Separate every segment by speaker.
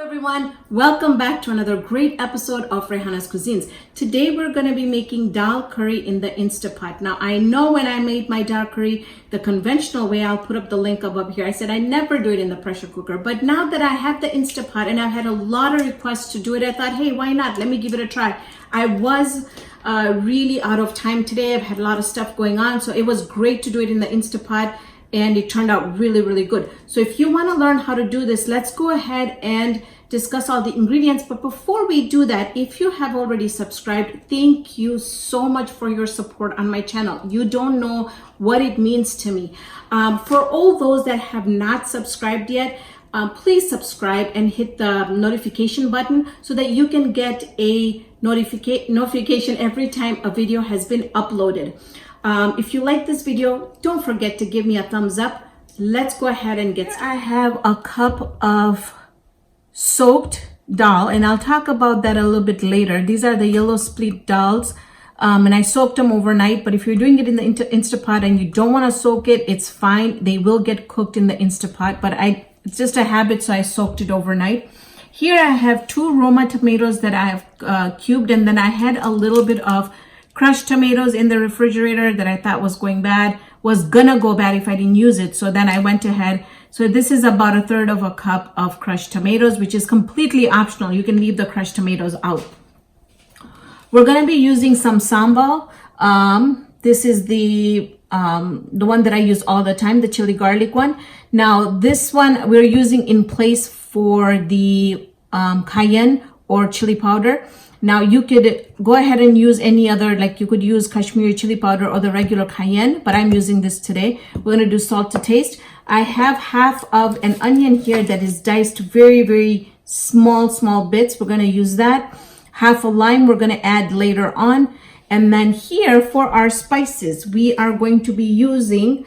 Speaker 1: everyone, welcome back to another great episode of Raihana's Cuisines. Today we're going to be making dal curry in the Instapot. Now I know when I made my dal curry the conventional way, I'll put up the link above here. I said I never do it in the pressure cooker, but now that I have the Instapot and I've had a lot of requests to do it, I thought, hey, why not? Let me give it a try. I was really out of time today. I've had a lot of stuff going on, so it was great to do it in the Instapot. And it turned out really good. So if you want to learn how to do this, let's go ahead and discuss all the ingredients. But before we do that, if you have already subscribed, thank you so much for your support on my channel. You don't know what it means to me. For all those that have not subscribed yet, please subscribe and hit the notification button so that you can get a notification every time a video has been uploaded. If you like this video, don't forget to give me a thumbs up. Let's go ahead and get started. I have a cup of soaked dal, and I'll talk about that a little bit later. These are the yellow split dals, and I soaked them overnight. But if you're doing it in the Instapot and you don't want to soak it, it's fine. They will get cooked in the Instapot, but it's just a habit, so I soaked it overnight. Here I have 2 Roma tomatoes that I have cubed, and then I had a little bit of crushed tomatoes in the refrigerator that I thought was gonna go bad if I didn't use it. So then I went ahead. So this is about 1/3 of a cup of crushed tomatoes, which is completely optional. You can leave the crushed tomatoes out. We're gonna be using some sambal. This is the one that I use all the time, the chili garlic one. Now this one we're using in place for the cayenne or chili powder. Now you could go ahead and use any other, like you could use Kashmiri chili powder or the regular cayenne, but I'm using this today. We're going to do salt to taste. I have half of an onion here that is diced very small bits. We're going to use that. Half a lime we're going to add later on. And then here for our spices, we are going to be using,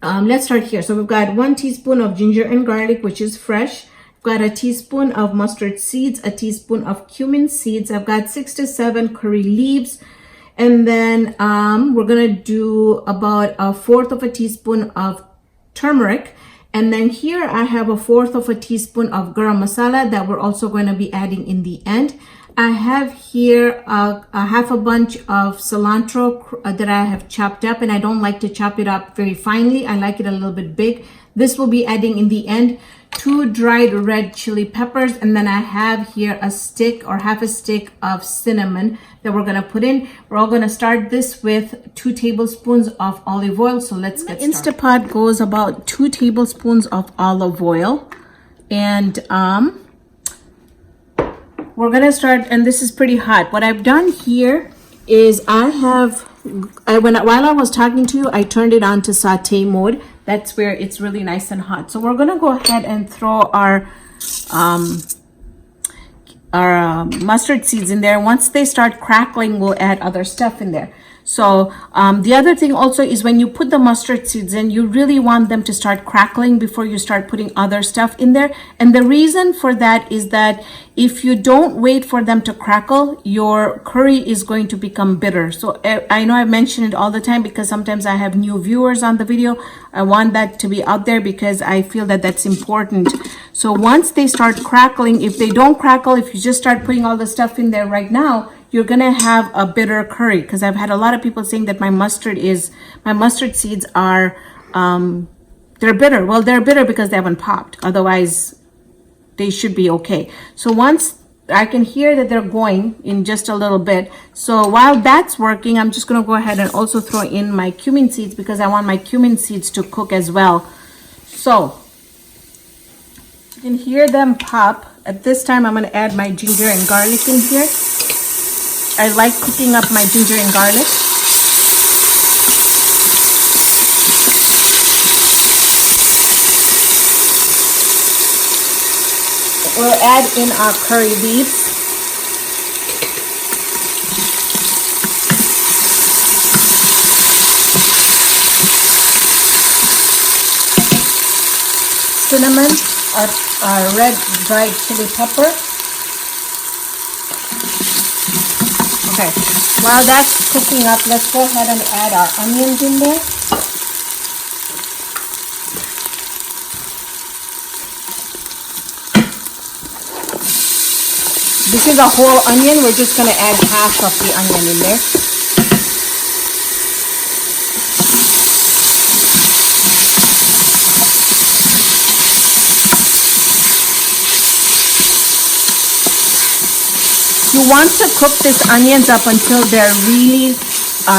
Speaker 1: let's start here. So we've got 1 teaspoon of ginger and garlic, which is fresh. Got a teaspoon of mustard seeds, a teaspoon of cumin seeds. I've got 6 to 7 curry leaves. And then we're gonna do about 1/4 of a teaspoon of turmeric. And then here I have 1/4 of a teaspoon of garam masala that we're also going to be adding in the end. I have here a half a bunch of cilantro that I have chopped up, and I don't like to chop it up very finely. I like it a little bit big. This will be adding in the end. 2 dried red chili peppers, and then I have here a stick or half a stick of cinnamon that we're going to put in. We're all going to start this with 2 tablespoons of olive oil. So let's get started. Instapot goes about 2 tablespoons of olive oil, and we're going to start, and this is pretty hot. What I've done here is while I was talking to you, I turned it on to saute mode. That's where it's really nice and hot. So we're gonna go ahead and throw our mustard seeds in there. Once they start crackling, we'll add other stuff in there. So the other thing also is when you put the mustard seeds in, you really want them to start crackling before you start putting other stuff in there. And the reason for that is that if you don't wait for them to crackle, your curry is going to become bitter. So I know I mention it all the time because sometimes I have new viewers on the video. I want that to be out there because I feel that that's important. So once they start crackling, if they don't crackle, if you just start putting all the stuff in there right now, you're gonna have a bitter curry, because I've had a lot of people saying that my mustard seeds are they're bitter. Well, they're bitter because they haven't popped. Otherwise, they should be okay. So once I can hear that they're going in just a little bit. So while that's working, I'm just gonna go ahead and also throw in my cumin seeds because I want my cumin seeds to cook as well. So you can hear them pop. At this time, I'm gonna add my ginger and garlic in here. I like cooking up my ginger and garlic. We'll add in our curry leaves. Cinnamon, our red dried chili pepper. Okay, while that's cooking up, let's go ahead and add our onions in there. This is a whole onion. We're just gonna add half of the onion in there. You want to cook these onions up until they're really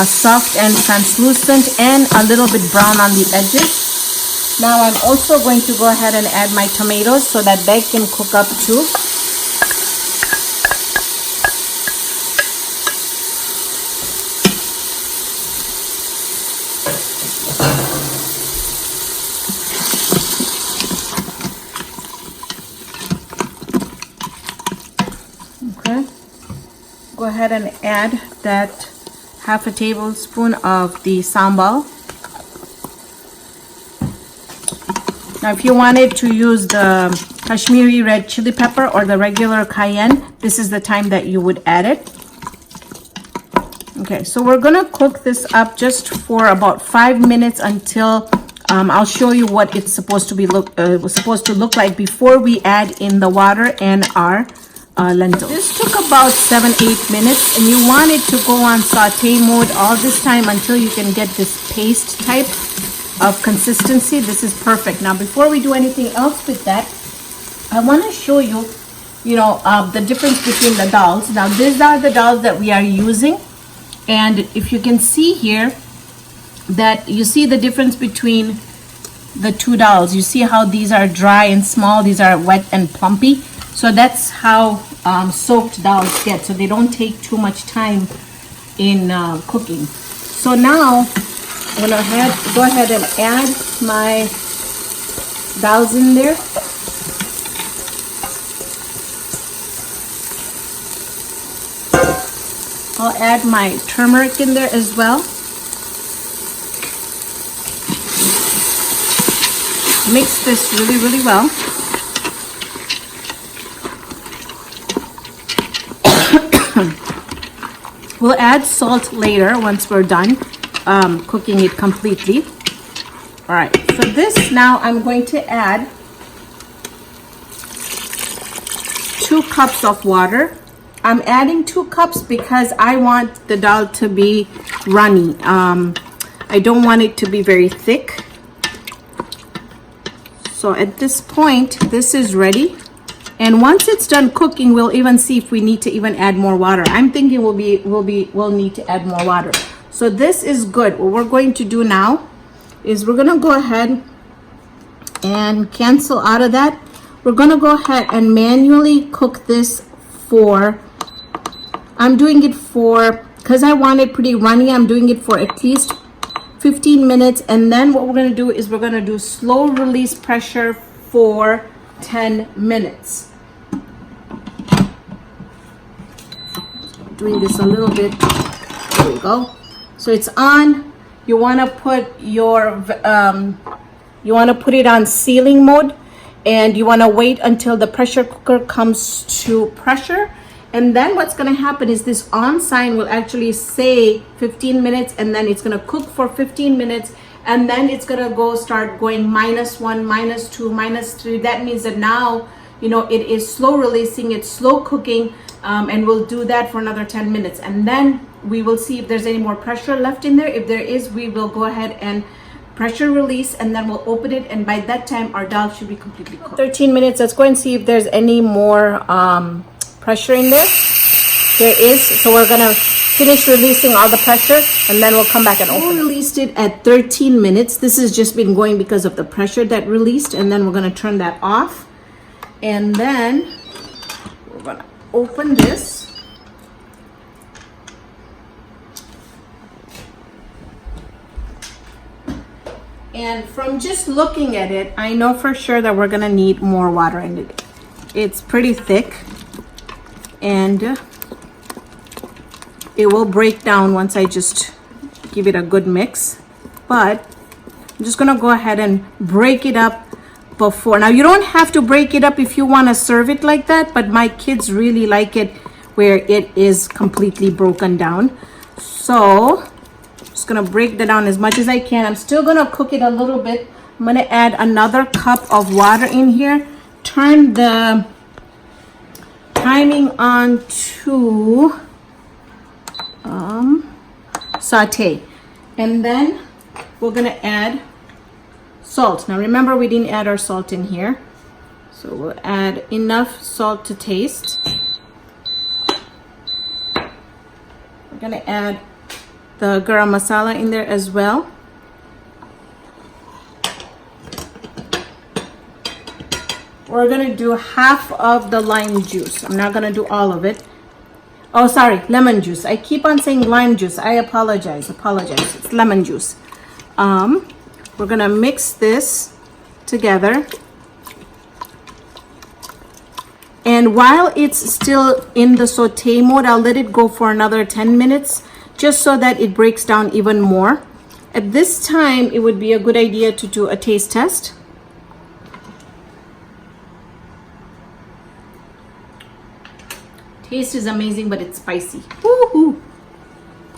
Speaker 1: soft and translucent and a little bit brown on the edges. Now I'm also going to go ahead and add my tomatoes so that they can cook up too. Okay. Go ahead and add that half a tablespoon of the sambal. Now if you wanted to use the Kashmiri red chili pepper or the regular cayenne, this is the time that you would add it. Okay, so we're gonna cook this up just for about 5 minutes until I'll show you what it's supposed to look like before we add in the water and our lentils. This took about 7-8 minutes, and you want it to go on saute mode all this time until you can get this paste type of consistency. This is perfect. Now before we do anything else with that, I want to show you the difference between the dals. Now these are the dals that we are using, and if you can see here that you see the difference between the two dals. You see how these are dry and small, these are wet and plumpy. So that's how soaked dals get, so they don't take too much time in cooking. So now I'm gonna go ahead and add my dals in there. I'll add my turmeric in there as well. Mix this really well. We'll add salt later once we're done cooking it completely. All right, so this now I'm going to add 2 cups of water. I'm adding 2 cups because I want the dal to be runny. I don't want it to be very thick. So at this point, this is ready. And once it's done cooking, we'll even see if we need to even add more water. I'm thinking we'll need to add more water. So this is good. What we're going to do now is we're gonna go ahead and cancel out of that. We're gonna go ahead and manually cook this for, I'm doing it for, because I want it pretty runny, I'm doing it for at least 15 minutes. And then what we're gonna do is we're gonna do slow release pressure for 10 minutes. Doing this a little bit. There we go. So it's on. You want to put your it on sealing mode, and you want to wait until the pressure cooker comes to pressure. And then what's going to happen is this on sign will actually say 15 minutes, and then it's going to cook for 15 minutes, and then it's going to start going -1, -2, -3. That means that now it is slow releasing, it's slow cooking, and we'll do that for another 10 minutes, and then we will see if there's any more pressure left in there. If there is, we will go ahead and pressure release, and then we'll open it, and by that time our dal should be completely cooked. 13 minutes. Let's go and see if there's any more pressure in there. There is. So we're gonna finish releasing all the pressure, and then we'll come back and open it. We released it at 13 minutes. This has just been going because of the pressure that released, and then we're gonna turn that off, and then we're gonna open this. And from just looking at it, I know for sure that we're gonna need more water in it. It's pretty thick, and it will break down once I just give it a good mix. But I'm just gonna go ahead and break it up before. Now you don't have to break it up if you want to serve it like that, but my kids really like it where it is completely broken down. So just gonna break that down as much as I can. I'm still gonna cook it a little bit. I'm gonna add another cup of water in here. Turn the timing on to saute. And then we're gonna add salt. Now remember, we didn't add our salt in here. So we'll add enough salt to taste. We're gonna add the garam masala in there as well. We're gonna do half of the lime juice. I'm not gonna do all of it. Oh, sorry, lemon juice. I keep on saying lime juice. I apologize. It's lemon juice. We're gonna mix this together. And while it's still in the saute mode, I'll let it go for another 10 minutes just so that it breaks down even more. At this time, it would be a good idea to do a taste test. Taste is amazing, but it's spicy. Woohoo!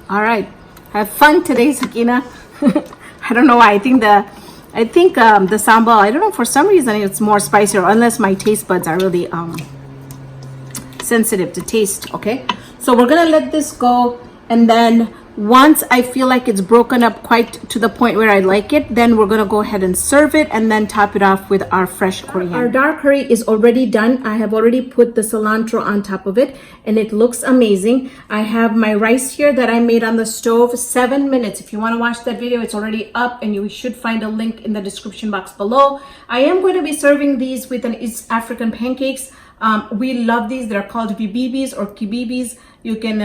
Speaker 1: All right, have fun today, Sakina. I don't know why. I think the sambal, I don't know, for some reason it's more spicier, unless my taste buds are really sensitive to taste. Okay, so we're gonna let this go, and then once I feel like it's broken up quite to the point where I like it, then we're gonna go ahead and serve it and then top it off with our fresh coriander. Our dal curry is already done. I have already put the cilantro on top of it and it looks amazing. I have my rice here that I made on the stove, 7 minutes. If you want to watch that video, it's already up and you should find a link in the description box below. I am going to be serving these with an East African pancakes. We love these. They're called bibibis or kibibis. You can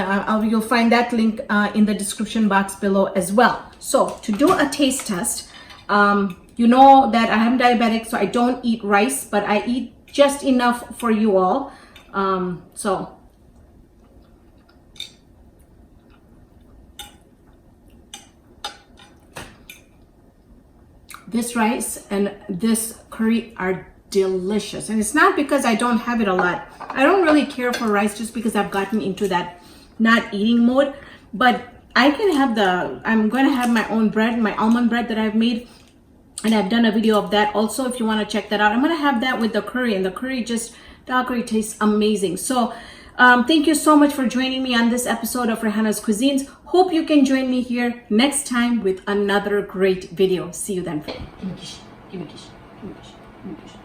Speaker 1: you'll find that link in the description box below as well. So to do a taste test, you know that I am diabetic, so I don't eat rice, but I eat just enough for you all. So this rice and this curry are delicious, and it's not because I don't have it a lot. I don't really care for rice just because I've gotten into that not eating mode, but I can have I'm going to have my own bread, my almond bread that I've made, and I've done a video of that also if you want to check that out. I'm going to have that with the curry, and the curry dal curry tastes amazing. So thank you so much for joining me on this episode of Raihana's Cuisines. Hope you can join me here next time with another great video. See you then. Give me kiss. Give me kiss. Give me kiss. Give me kiss.